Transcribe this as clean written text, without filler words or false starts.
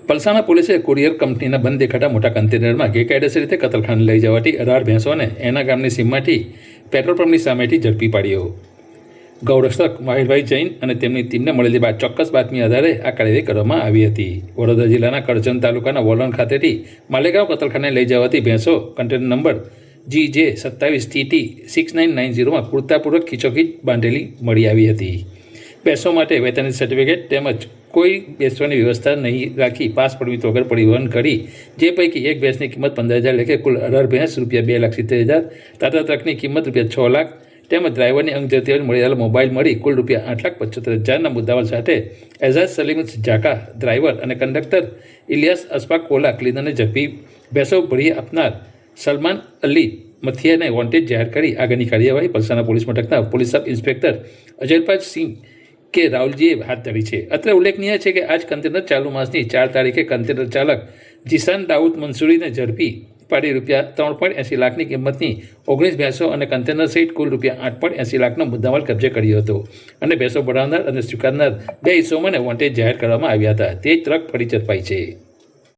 પલસાણા પોલીસે કુરિયર કંપનીના બંધ દેખાતા મોટા કન્ટેનરમાં ગેરકાયદેસર રીતે કતલખાને લઈ જવાથી 18 ભેંસોને એના ગામની સીમમાંથી પેટ્રોલ પંપની સામેથી ઝડપી પાડ્યો. ગૌરક્ષક માહિરભાઈ જૈન અને તેમની ટીમને મળેલી ચોક્કસ બાતમી આધારે આ કાર્યવાહી કરવામાં આવી હતી. વડોદરા જિલ્લાના કરજણ તાલુકાના વોલણ ખાતેથી માલેગાંવ કતલખાને લઈ જવાતી ભેંસો કન્ટેનર નંબર GJ27TT 6990માં પૂરતાપૂર્વક ખીચોખીચ બાંધેલી મળી આવી હતી. ભેંસો માટે વેતનરી સર્ટિફિકેટ તેમજ કોઈ બેસવાની વ્યવસ્થા નહીં રાખી પાસ પરમિટ વગર પરિવહન કરી જે પૈકી એક ભેંસની કિંમત 15,000 લેખે કુલ 18 ભેંસ ₹2,70,000, ટાટા ટ્રકની કિંમત ₹6 લાખ તેમજ ડ્રાઈવરની અંગ જતી મળેલા મોબાઈલ મળી કુલ ₹8,75,000ના મુદ્દામાલ સાથે એઝાઝ સલીમ ઝાકા ડ્રાઈવર અને કંડક્ટર ઇલિયાસ અશફાક કોલા ક્લીનરને ઝડપી ભેંસો ભરી આપનાર સલમાન અલી મથિયાને વોન્ટેડ જાહેર કરી આગળની કાર્યવાહી પલસાણા પોલીસ મથકના પોલીસ સબ ઇન્સ્પેક્ટર અજયપાલ સિંહ કે રાહુલજીએ હાથ ધરી છે. અત્રે ઉલ્લેખનીય છે કે આ જ કન્ટેનર ચાલુ માસની 4 તારીખે કન્ટેનર ચાલક જીસાન દાઉદ મંસૂરીને ઝડપી પાડી ₹3.80 લાખની કિંમતની 19 ભેંસો અને કન્ટેનર સહિત કુલ ₹8.80 લાખનો મુદ્દામાલ કબજે કર્યો હતો અને ભેંસો ભરાવનાર અને સ્વીકારનાર 2 ઇસમોને વોન્ટેજ જાહેર કરવામાં આવ્યા હતા. તે ટ્રક ફરી ઝડપાઈ છે.